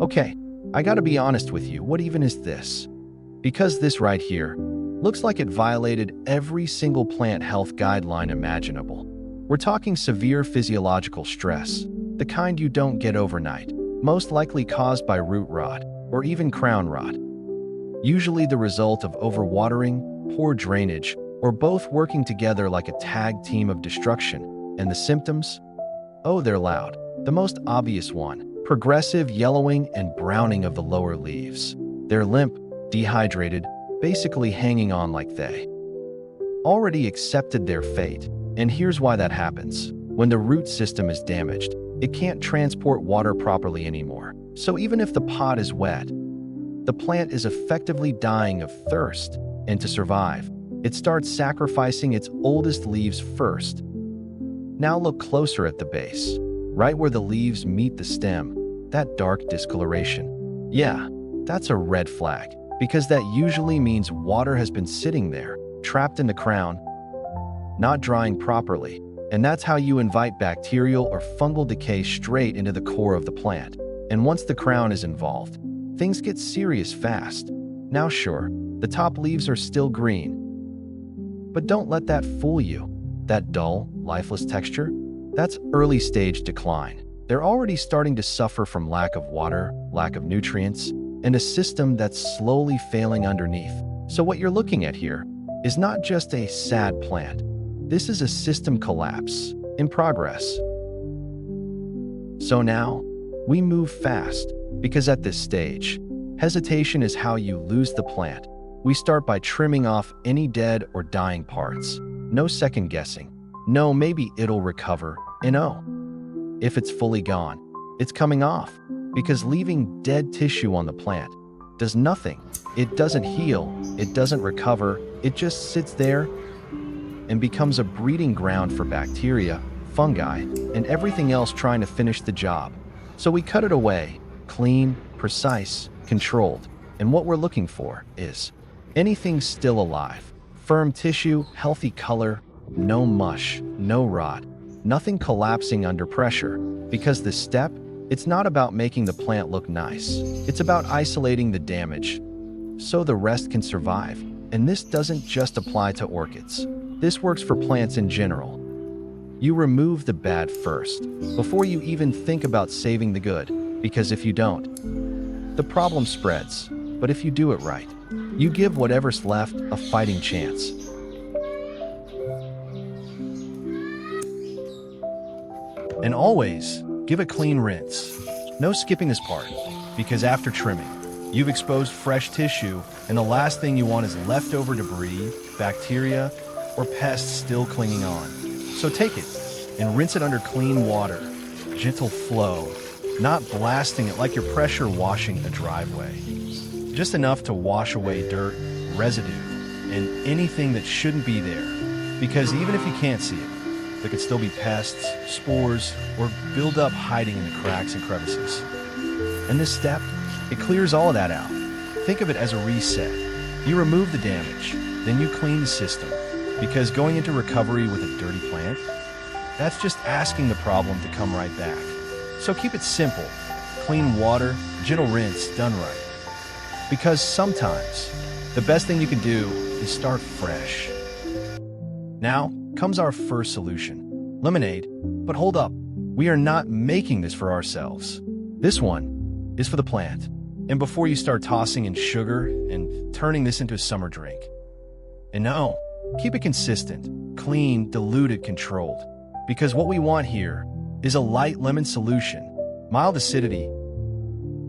Okay, I gotta be honest with you, what even is this? Because this right here looks like it violated every single plant health guideline imaginable. We're talking severe physiological stress, the kind you don't get overnight, most likely caused by root rot or even crown rot. Usually the result of overwatering, poor drainage, or both working together like a tag team of destruction. And the symptoms? Oh, they're loud. The most obvious one, progressive yellowing and browning of the lower leaves. They're limp, dehydrated, basically hanging on like they already accepted their fate. And here's why that happens. When the root system is damaged, it can't transport water properly anymore. So even if the pot is wet, the plant is effectively dying of thirst. And to survive, it starts sacrificing its oldest leaves first. Now look closer at the base, right where the leaves meet the stem, that dark discoloration. Yeah, that's a red flag, because that usually means water has been sitting there, trapped in the crown, not drying properly. And that's how you invite bacterial or fungal decay straight into the core of the plant. And once the crown is involved, things get serious fast. Now sure, the top leaves are still green, but don't let that fool you. That dull, lifeless texture, that's early stage decline. They're already starting to suffer from lack of water, lack of nutrients, and a system that's slowly failing underneath. So what you're looking at here is not just a sad plant. This is a system collapse in progress. So now, we move fast, because at this stage, hesitation is how you lose the plant. We start by trimming off any dead or dying parts. No second guessing. No, maybe it'll recover. And oh, if it's fully gone, it's coming off. Because leaving dead tissue on the plant does nothing. It doesn't heal, it doesn't recover, it just sits there and becomes a breeding ground for bacteria, fungi, and everything else trying to finish the job. So we cut it away, clean, precise, controlled. And what we're looking for is anything still alive. Firm tissue, healthy color, no mush, no rot, nothing collapsing under pressure. Because this step, it's not about making the plant look nice. It's about isolating the damage so the rest can survive. And this doesn't just apply to orchids. This works for plants in general. You remove the bad first, before you even think about saving the good. Because if you don't, the problem spreads. But if you do it right, you give whatever's left a fighting chance. And always, give a clean rinse. No skipping this part, because after trimming, you've exposed fresh tissue, and the last thing you want is leftover debris, bacteria, or pests still clinging on. So take it and rinse it under clean water, gentle flow, not blasting it like you're pressure washing a driveway. Just enough to wash away dirt, residue, and anything that shouldn't be there. Because even if you can't see it, there could still be pests, spores, or buildup hiding in the cracks and crevices. And this step, it clears all of that out. Think of it as a reset. You remove the damage, then you clean the system. Because going into recovery with a dirty plant, that's just asking the problem to come right back. So keep it simple. Clean water, gentle rinse, done right. Because sometimes, the best thing you can do is start fresh. Now comes our first solution, lemonade. But hold up, we are not making this for ourselves. This one is for the plant. And before you start tossing in sugar and turning this into a summer drink. And no, keep it consistent, clean, diluted, controlled. Because what we want here is a light lemon solution, mild acidity,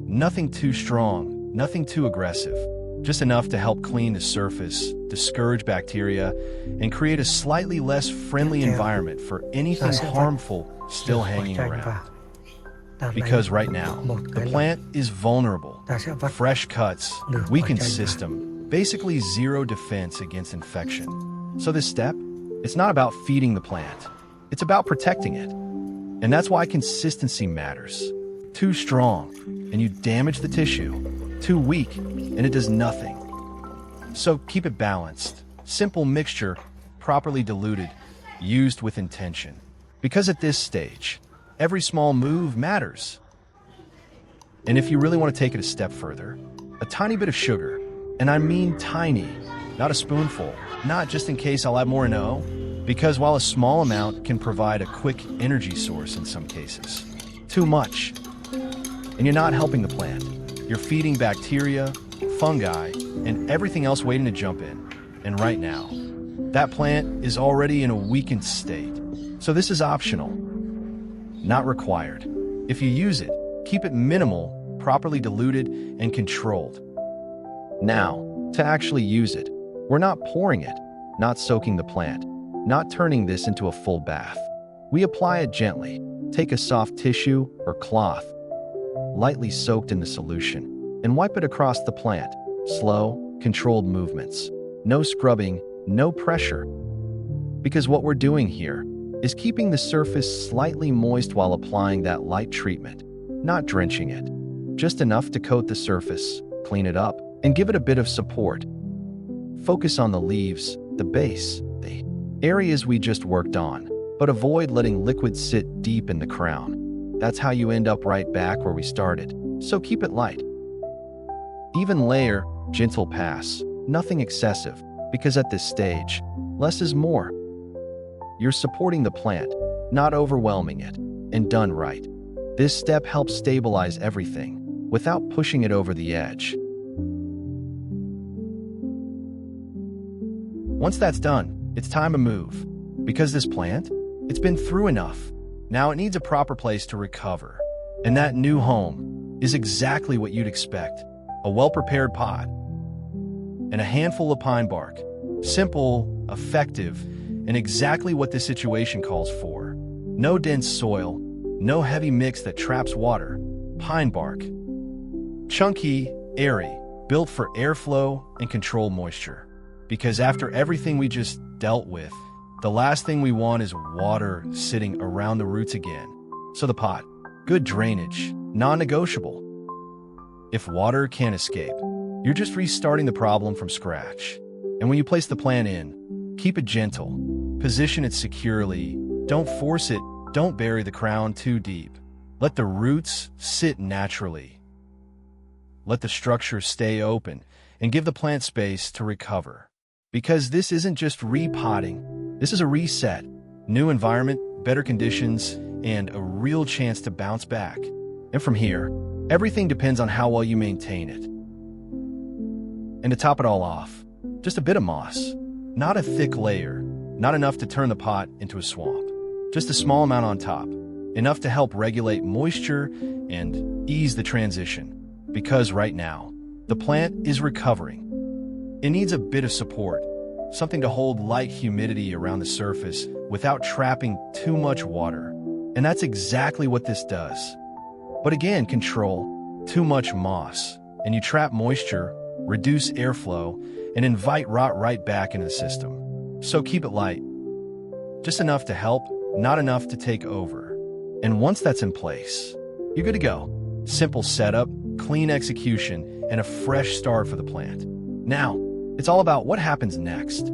nothing too strong, nothing too aggressive, just enough to help clean the surface, discourage bacteria, and create a slightly less friendly environment for anything harmful still hanging around. Because right now, the plant is vulnerable. Fresh cuts, weakened system, basically zero defense against infection. So this step, it's not about feeding the plant. It's about protecting it. And that's why consistency matters. Too strong, and you damage the tissue. Too weak, and it does nothing. So keep it balanced. Simple mixture, properly diluted, used with intention. Because at this stage, every small move matters. And if you really want to take it a step further, a tiny bit of sugar, and I mean tiny, not a spoonful, not just in case I'll add more, no, because while a small amount can provide a quick energy source in some cases, too much, and you're not helping the plant. You're feeding bacteria, fungi, and everything else waiting to jump in. And right now, that plant is already in a weakened state. So this is optional, not required. If you use it, keep it minimal, properly diluted, and controlled. Now, to actually use it, we're not pouring it, not soaking the plant, not turning this into a full bath. We apply it gently. Take a soft tissue or cloth, lightly soaked in the solution, and wipe it across the plant. Slow, controlled movements. No scrubbing, no pressure. Because what we're doing here is keeping the surface slightly moist while applying that light treatment, not drenching it. Just enough to coat the surface, clean it up, and give it a bit of support. Focus on the leaves, the base, the areas we just worked on, but avoid letting liquid sit deep in the crown. That's how you end up right back where we started, so keep it light. Even layer, gentle pass, nothing excessive, because at this stage, less is more. You're supporting the plant, not overwhelming it, and done right. This step helps stabilize everything, without pushing it over the edge. Once that's done, it's time to move. Because this plant, it's been through enough. Now it needs a proper place to recover. And that new home is exactly what you'd expect. A well-prepared pot and a handful of pine bark. Simple, effective, and exactly what this situation calls for. No dense soil, no heavy mix that traps water. Pine bark. Chunky, airy, built for airflow and controlled moisture. Because after everything we just dealt with, the last thing we want is water sitting around the roots again. So the pot, good drainage, non-negotiable. If water can't escape, you're just restarting the problem from scratch. And when you place the plant in, keep it gentle. Position it securely. Don't force it. Don't bury the crown too deep. Let the roots sit naturally. Let the structure stay open and give the plant space to recover. Because this isn't just repotting, this is a reset. New environment, better conditions, and a real chance to bounce back. And from here, everything depends on how well you maintain it. And to top it all off, just a bit of moss. Not a thick layer, not enough to turn the pot into a swamp. Just a small amount on top, enough to help regulate moisture and ease the transition. Because right now, the plant is recovering. It needs a bit of support, something to hold light humidity around the surface without trapping too much water. And that's exactly what this does. But again, control too much moss, and you trap moisture, reduce airflow, and invite rot right back into the system. So keep it light. Just enough to help, not enough to take over. And once that's in place, you're good to go. Simple setup, clean execution, and a fresh start for the plant. Now, it's all about what happens next.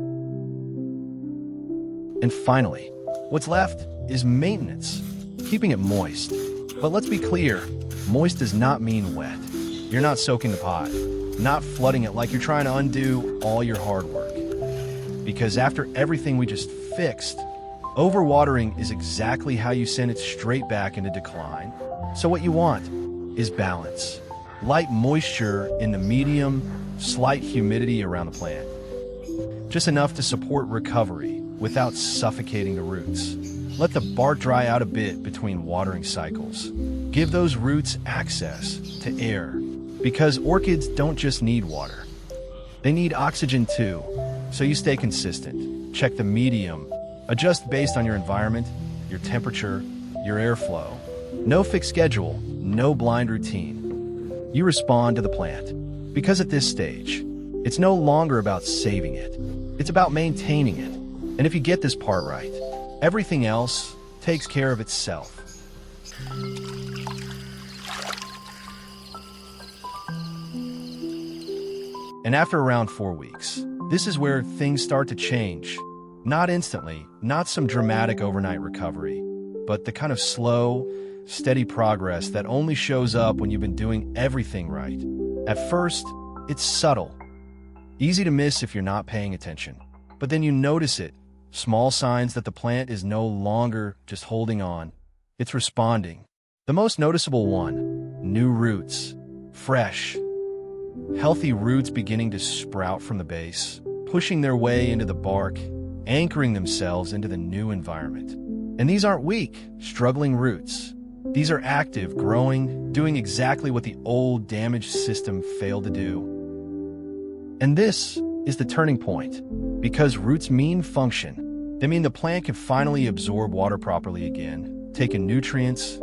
And finally, what's left is maintenance, keeping it moist. But let's be clear, moist does not mean wet. You're not soaking the pot, not flooding it like you're trying to undo all your hard work. Because after everything we just fixed, overwatering is exactly how you send it straight back into decline. So what you want is balance. Light moisture in the medium, slight humidity around the plant. Just enough to support recovery without suffocating the roots. Let the bark dry out a bit between watering cycles. Give those roots access to air, because orchids don't just need water. They need oxygen too, so you stay consistent. Check the medium. Adjust based on your environment, your temperature, your airflow. No fixed schedule, no blind routine. You respond to the plant. Because at this stage, it's no longer about saving it. It's about maintaining it. And if you get this part right, everything else takes care of itself. And after around 4 weeks, this is where things start to change. Not instantly, not some dramatic overnight recovery, but the kind of slow, steady progress that only shows up when you've been doing everything right. At first, it's subtle, easy to miss if you're not paying attention. But then you notice it, small signs that the plant is no longer just holding on, it's responding. The most noticeable one, new roots, fresh, healthy roots beginning to sprout from the base, pushing their way into the bark, anchoring themselves into the new environment. And these aren't weak, struggling roots. These are active, growing, doing exactly what the old damaged system failed to do. And this is the turning point. Because roots mean function, they mean the plant can finally absorb water properly again, take in nutrients,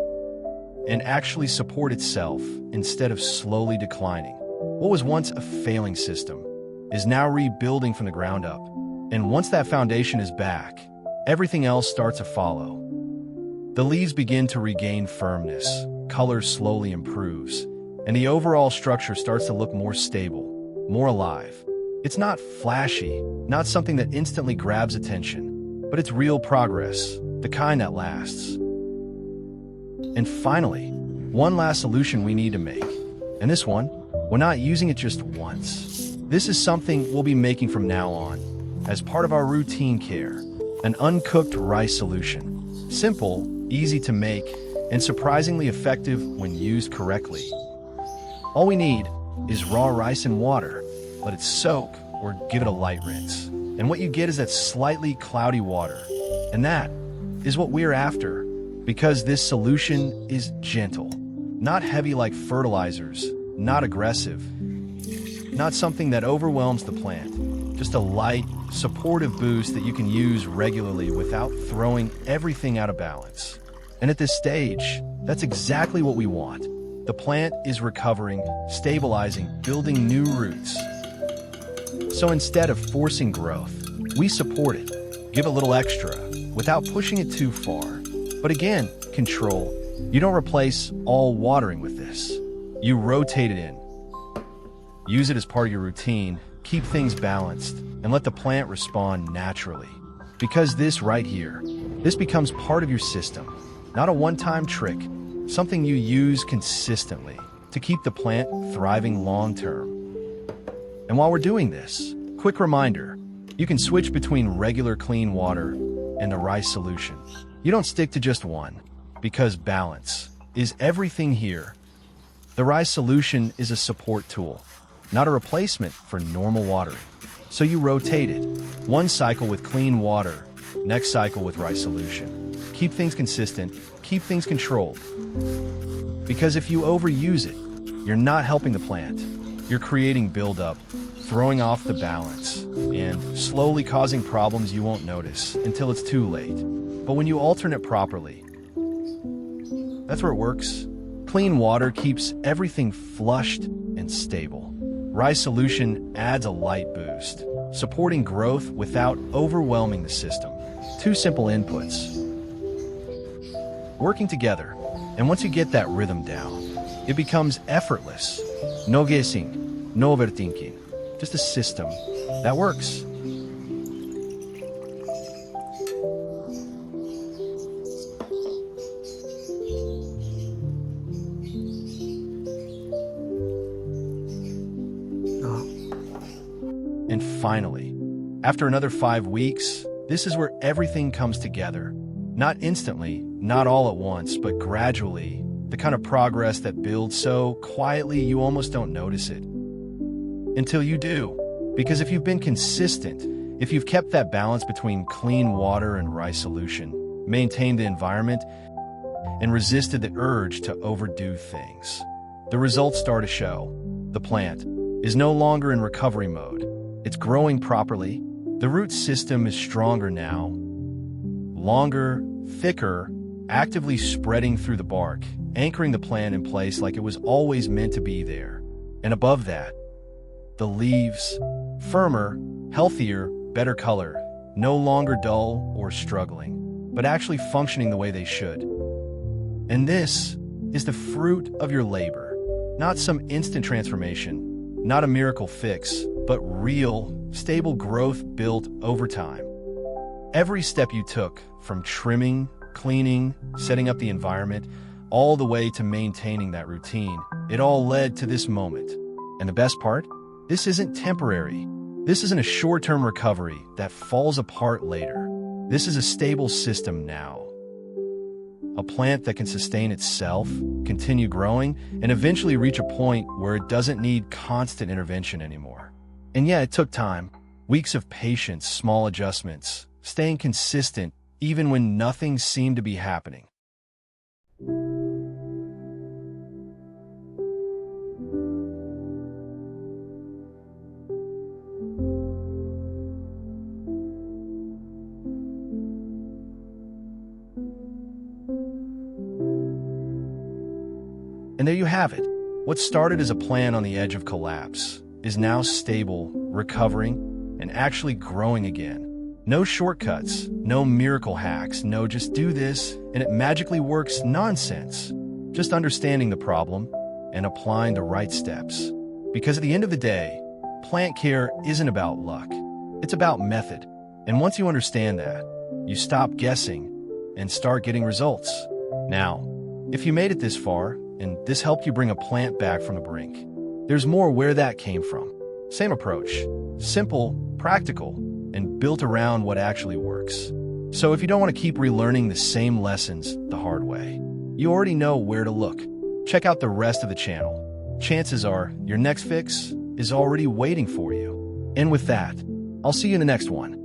and actually support itself instead of slowly declining. What was once a failing system is now rebuilding from the ground up. And once that foundation is back, everything else starts to follow. The leaves begin to regain firmness, color slowly improves, and the overall structure starts to look more stable, more alive. It's not flashy, not something that instantly grabs attention, but it's real progress, the kind that lasts. And finally, one last solution we need to make. And this one, we're not using it just once. This is something we'll be making from now on, as part of our routine care, an uncooked rice solution. Simple, easy to make, and surprisingly effective when used correctly. All we need is raw rice and water. Let it soak or give it a light rinse. And what you get is that slightly cloudy water. And that is what we're after, because this solution is gentle, not heavy like fertilizers, not aggressive, not something that overwhelms the plant, just a light, supportive boost that you can use regularly without throwing everything out of balance. And at this stage, that's exactly what we want. The plant is recovering, stabilizing, building new roots. So instead of forcing growth, we support it, give a little extra, without pushing it too far. But again, control. You don't replace all watering with this. You rotate it in. Use it as part of your routine, keep things balanced, and let the plant respond naturally. Because this right here, this becomes part of your system, not a one-time trick, something you use consistently to keep the plant thriving long-term. And while we're doing this, quick reminder, you can switch between regular clean water and the rice solution. You don't stick to just one, because balance is everything here. The rice solution is a support tool, not a replacement for normal watering. So you rotate it, one cycle with clean water, next cycle with rice solution. Keep things consistent, keep things controlled. Because if you overuse it, you're not helping the plant. You're creating buildup, throwing off the balance, and slowly causing problems you won't notice until it's too late. But when you alternate properly, that's where it works. Clean water keeps everything flushed and stable. Rice solution adds a light boost, supporting growth without overwhelming the system. Two simple inputs, working together. And once you get that rhythm down, it becomes effortless. No guessing, no overthinking, just a system that works. And finally, after another 5 weeks, this is where everything comes together. Not instantly, not all at once, but gradually, the kind of progress that builds so quietly you almost don't notice it. Until you do. Because if you've been consistent, if you've kept that balance between clean water and rice solution, maintained the environment, and resisted the urge to overdo things, the results start to show. The plant is no longer in recovery mode. It's growing properly. The root system is stronger now, longer, thicker, actively spreading through the bark, anchoring the plant in place like it was always meant to be there. And above that, the leaves, firmer, healthier, better color, no longer dull or struggling, but actually functioning the way they should. And this is the fruit of your labor, not some instant transformation, not a miracle fix, but real, stable growth built over time. Every step you took, from trimming, cleaning, setting up the environment, all the way to maintaining that routine. It all led to this moment. And the best part? This isn't temporary. This isn't a short-term recovery that falls apart later. This is a stable system now. A plant that can sustain itself, continue growing, and eventually reach a point where it doesn't need constant intervention anymore. And yeah, it took time. Weeks of patience, small adjustments, staying consistent even when nothing seemed to be happening. And there you have it. What started as a plan on the edge of collapse is now stable, recovering, and actually growing again. No shortcuts, no miracle hacks, no just do this and it magically works nonsense. Just understanding the problem and applying the right steps. Because at the end of the day, plant care isn't about luck. It's about method. And once you understand that, you stop guessing and start getting results. Now, if you made it this far, and this helped you bring a plant back from the brink, there's more where that came from. Same approach, simple, practical, and built around what actually works. So if you don't want to keep relearning the same lessons the hard way, you already know where to look. Check out the rest of the channel. Chances are your next fix is already waiting for you. And with that, I'll see you in the next one.